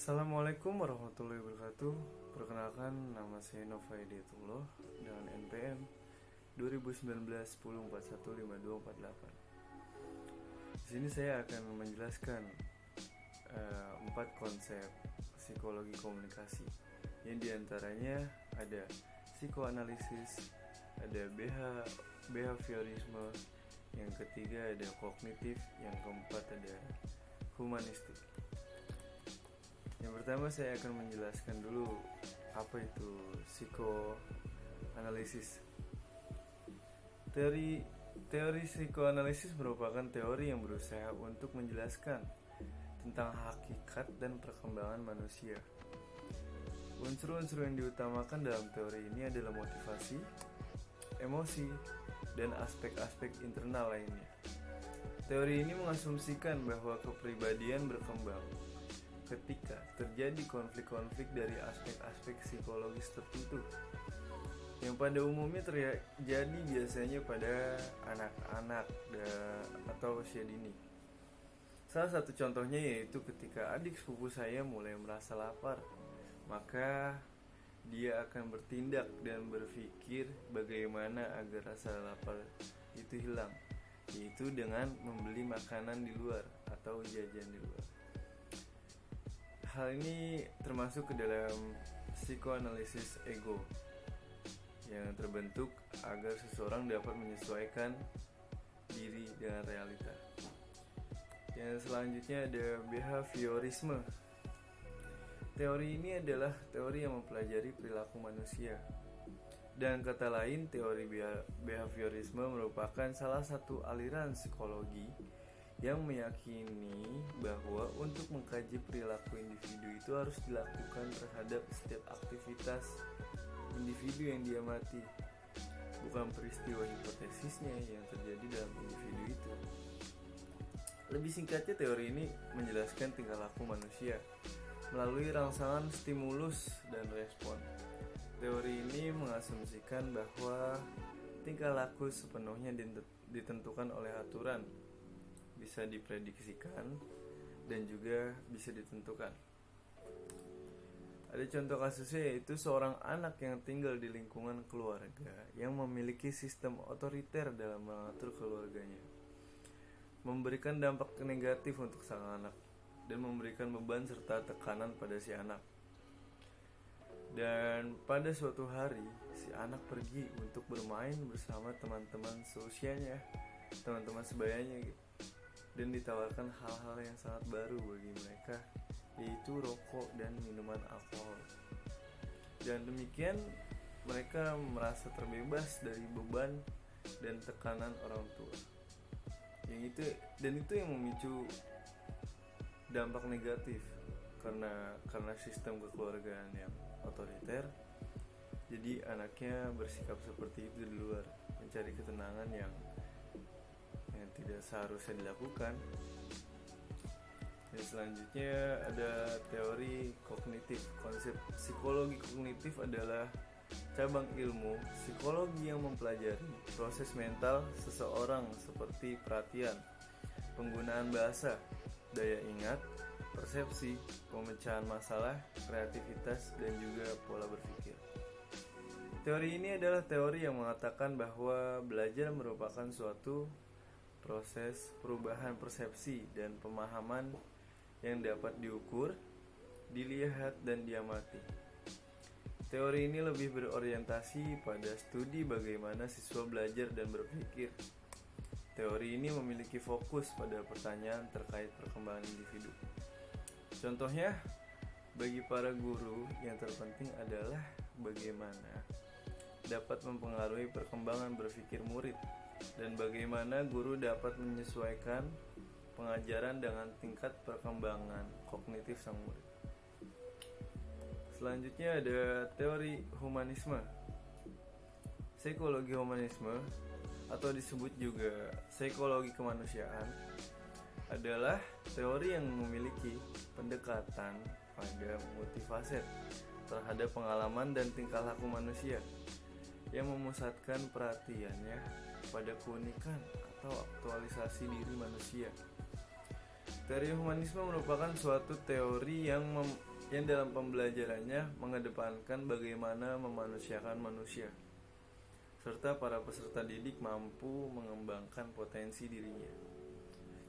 Assalamualaikum warahmatullahi wabarakatuh. Perkenalkan, nama saya Nova Hidayatullah dengan NPM 2019 10415248. Di sini saya akan menjelaskan 4 konsep psikologi komunikasi, yang diantaranya ada psikoanalisis, ada behaviorisme, yang ketiga ada kognitif, yang keempat ada humanistik. Yang pertama saya akan menjelaskan dulu apa itu psikoanalisis. Teori psikoanalisis merupakan teori yang berusaha untuk menjelaskan tentang hakikat dan perkembangan manusia. Unsur-unsur yang diutamakan dalam teori ini adalah motivasi, emosi, dan aspek-aspek internal lainnya. Teori ini mengasumsikan bahwa kepribadian berkembang ketika terjadi konflik-konflik dari aspek-aspek psikologis tertentu, yang pada umumnya terjadi biasanya pada anak-anak atau usia dini. Salah satu contohnya yaitu ketika adik sepupu saya mulai merasa lapar, maka dia akan bertindak dan berpikir bagaimana agar rasa lapar itu hilang, yaitu dengan membeli makanan di luar atau jajan di luar. Hal ini termasuk ke dalam psikoanalisis ego yang terbentuk agar seseorang dapat menyesuaikan diri dengan realita. Yang selanjutnya ada behaviorisme. Teori ini adalah teori yang mempelajari perilaku manusia. Dan kata lain, teori behaviorisme merupakan salah satu aliran psikologi yang meyakini bahwa untuk mengkaji perilaku individu itu harus dilakukan terhadap setiap aktivitas individu yang diamati, bukan peristiwa hipotesisnya yang terjadi dalam individu itu. Lebih singkatnya, teori ini menjelaskan tingkah laku manusia melalui rangsangan stimulus dan respon. Teori ini mengasumsikan bahwa tingkah laku sepenuhnya ditentukan oleh aturan, bisa diprediksikan, dan juga bisa ditentukan. Ada contoh kasusnya yaitu seorang anak yang tinggal di lingkungan keluarga yang memiliki sistem otoriter dalam mengatur keluarganya, memberikan dampak negatif untuk sang anak dan memberikan beban serta tekanan pada si anak. Dan pada suatu hari si anak pergi untuk bermain bersama teman-teman seusianya, teman-teman sebayanya gitu, dan ditawarkan hal-hal yang sangat baru bagi mereka, yaitu rokok dan minuman alkohol. Dan demikian mereka merasa terbebas dari beban dan tekanan orang tua. Itu yang memicu dampak negatif karena sistem kekeluargaan yang otoriter. Jadi anaknya bersikap seperti itu di luar, mencari ketenangan yang tidak seharusnya dilakukan. Dan selanjutnya ada teori kognitif. Konsep psikologi kognitif adalah cabang ilmu psikologi yang mempelajari proses mental seseorang seperti perhatian, penggunaan bahasa, daya ingat, persepsi, pemecahan masalah, kreativitas, dan juga pola berpikir. Teori ini adalah teori yang mengatakan bahwa belajar merupakan suatu proses perubahan persepsi dan pemahaman yang dapat diukur, dilihat, dan diamati. Teori ini lebih berorientasi pada studi bagaimana siswa belajar dan berpikir. Teori ini memiliki fokus pada pertanyaan terkait perkembangan individu. Contohnya, bagi para guru yang terpenting adalah bagaimana dapat mempengaruhi perkembangan berpikir murid, dan bagaimana guru dapat menyesuaikan pengajaran dengan tingkat perkembangan kognitif sang murid. Selanjutnya ada teori humanisme. Psikologi humanisme atau disebut juga psikologi kemanusiaan adalah teori yang memiliki pendekatan pada multifaset terhadap pengalaman dan tingkah laku manusia, yang memusatkan perhatiannya pada keunikan atau aktualisasi diri manusia. Teori humanisme merupakan suatu teori yang yang dalam pembelajarannya mengedepankan bagaimana memanusiakan manusia, serta para peserta didik mampu mengembangkan potensi dirinya.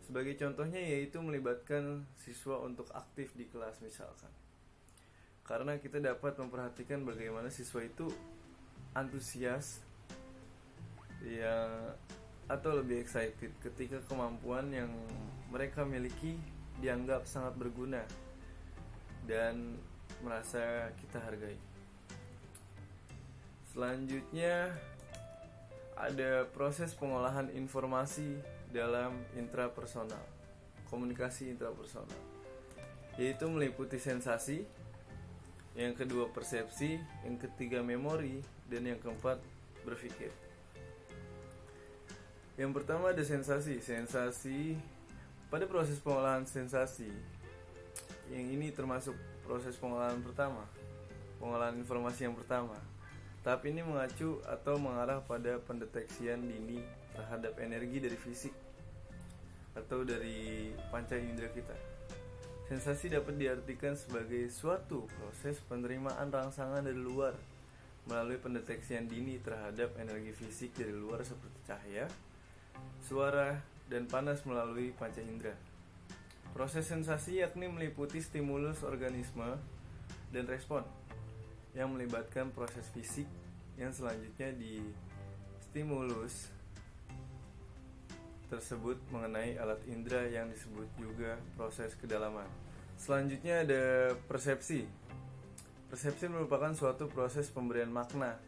Sebagai contohnya yaitu melibatkan siswa untuk aktif di kelas misalkan. Karena kita dapat memperhatikan bagaimana siswa itu antusias atau lebih excited ketika kemampuan yang mereka miliki dianggap sangat berguna dan merasa kita hargai. Selanjutnya ada proses pengolahan informasi dalam intrapersonal, komunikasi intrapersonal, yaitu meliputi sensasi, yang kedua persepsi, yang ketiga memori, dan yang keempat berpikir. Yang pertama ada sensasi. Pada proses pengolahan sensasi, yang ini termasuk proses pengolahan informasi yang pertama. Tahap ini mengacu atau mengarah pada pendeteksian dini terhadap energi dari fisik atau dari panca indera kita. Sensasi dapat diartikan sebagai suatu proses penerimaan rangsangan dari luar melalui pendeteksian dini terhadap energi fisik dari luar seperti cahaya, suara, dan panas melalui panca indera. Proses sensasi yakni meliputi stimulus organisme dan respon yang melibatkan proses fisik yang selanjutnya di stimulus tersebut mengenai alat indera yang disebut juga proses kedalaman. Selanjutnya ada persepsi. Persepsi merupakan suatu proses pemberian makna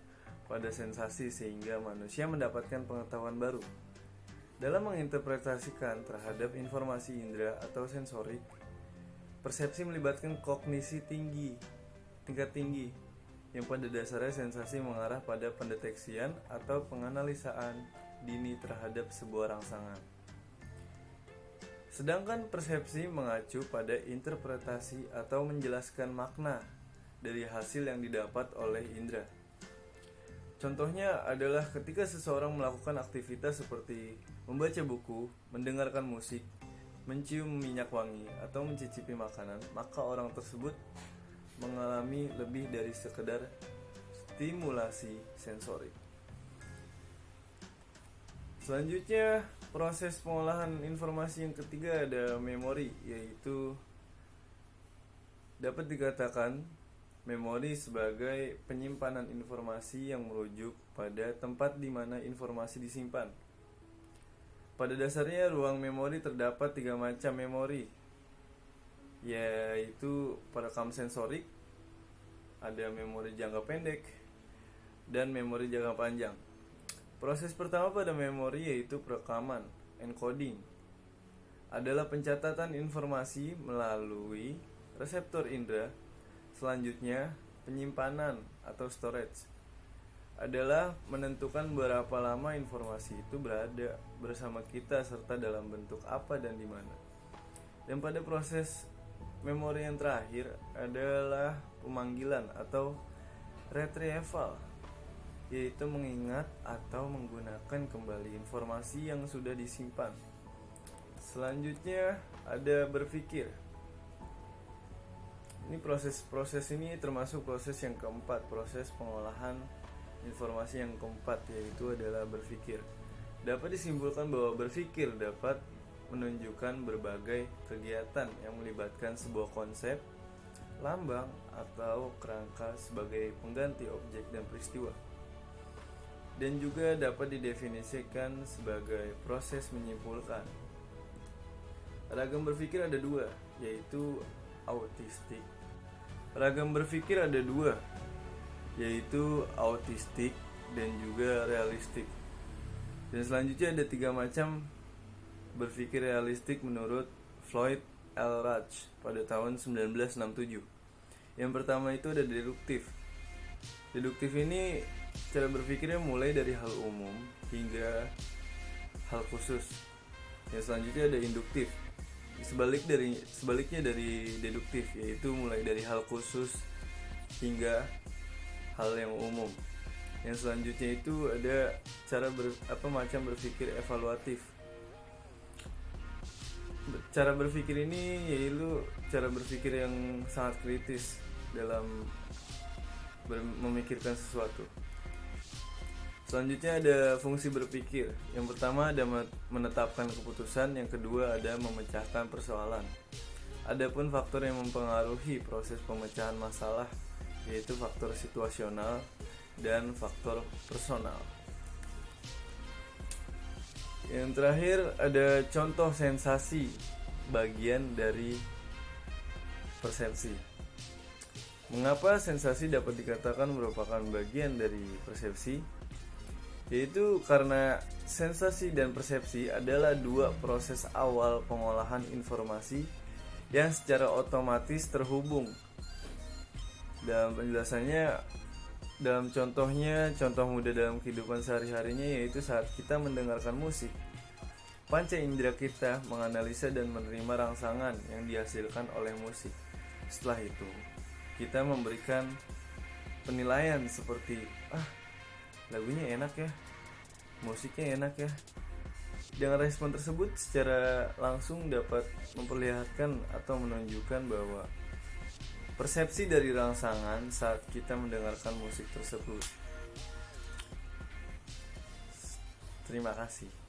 pada sensasi sehingga manusia mendapatkan pengetahuan baru. Dalam menginterpretasikan terhadap informasi indera atau sensorik, persepsi melibatkan kognisi tingkat tinggi, yang pada dasarnya sensasi mengarah pada pendeteksian atau penganalisaan dini terhadap sebuah rangsangan. Sedangkan persepsi mengacu pada interpretasi atau menjelaskan makna dari hasil yang didapat oleh indera. Contohnya adalah ketika seseorang melakukan aktivitas seperti membaca buku, mendengarkan musik, mencium minyak wangi, atau mencicipi makanan, maka orang tersebut mengalami lebih dari sekedar stimulasi sensorik. Selanjutnya, proses pengolahan informasi yang ketiga ada memori, yaitu dapat dikatakan memori sebagai penyimpanan informasi yang merujuk pada tempat di mana informasi disimpan. Pada dasarnya ruang memori terdapat 3 macam memori, yaitu perekam sensorik, ada memori jangka pendek, dan memori jangka panjang. Proses pertama pada memori yaitu perekaman, encoding, adalah pencatatan informasi melalui reseptor indera. Selanjutnya, penyimpanan atau storage adalah menentukan berapa lama informasi itu berada bersama kita serta dalam bentuk apa dan di mana. Dan pada proses memori yang terakhir adalah pemanggilan atau retrieval, yaitu mengingat atau menggunakan kembali informasi yang sudah disimpan. Selanjutnya ada berpikir. Ini proses ini termasuk proses yang keempat, proses pengolahan informasi yang keempat, yaitu adalah berpikir. Dapat disimpulkan bahwa berpikir dapat menunjukkan berbagai kegiatan yang melibatkan sebuah konsep, lambang, atau kerangka sebagai pengganti objek dan peristiwa. Dan juga dapat didefinisikan sebagai proses menyimpulkan. Ragam berpikir ada 2, yaitu autistik. Ragam berpikir ada 2, yaitu autistik dan juga realistik. Dan selanjutnya ada 3 macam berpikir realistik menurut Floyd L. Raj pada tahun 1967. Yang pertama itu ada deduktif. Deduktif ini cara berpikirnya mulai dari hal umum hingga hal khusus. Yang selanjutnya ada induktif. Sebaliknya dari deduktif, yaitu mulai dari hal khusus hingga hal yang umum. Yang selanjutnya itu ada macam berpikir evaluatif. cara berpikir ini yaitu cara berpikir yang sangat kritis dalam memikirkan sesuatu. Selanjutnya ada fungsi berpikir. Yang pertama ada menetapkan keputusan, yang kedua ada memecahkan persoalan. Adapun faktor yang mempengaruhi proses pemecahan masalah yaitu faktor situasional dan faktor personal. Yang terakhir ada contoh sensasi bagian dari persepsi. Mengapa sensasi dapat dikatakan merupakan bagian dari persepsi? Yaitu karena sensasi dan persepsi adalah dua proses awal pengolahan informasi yang secara otomatis terhubung. Dalam penjelasannya, dalam contohnya, contoh mudah dalam kehidupan sehari-harinya yaitu saat kita mendengarkan musik, panca indera kita menganalisa dan menerima rangsangan yang dihasilkan oleh musik. Setelah itu, kita memberikan penilaian seperti lagunya enak ya, musiknya enak ya. Dengan respon tersebut secara langsung dapat memperlihatkan atau menunjukkan bahwa persepsi dari rangsangan saat kita mendengarkan musik tersebut. Terima kasih.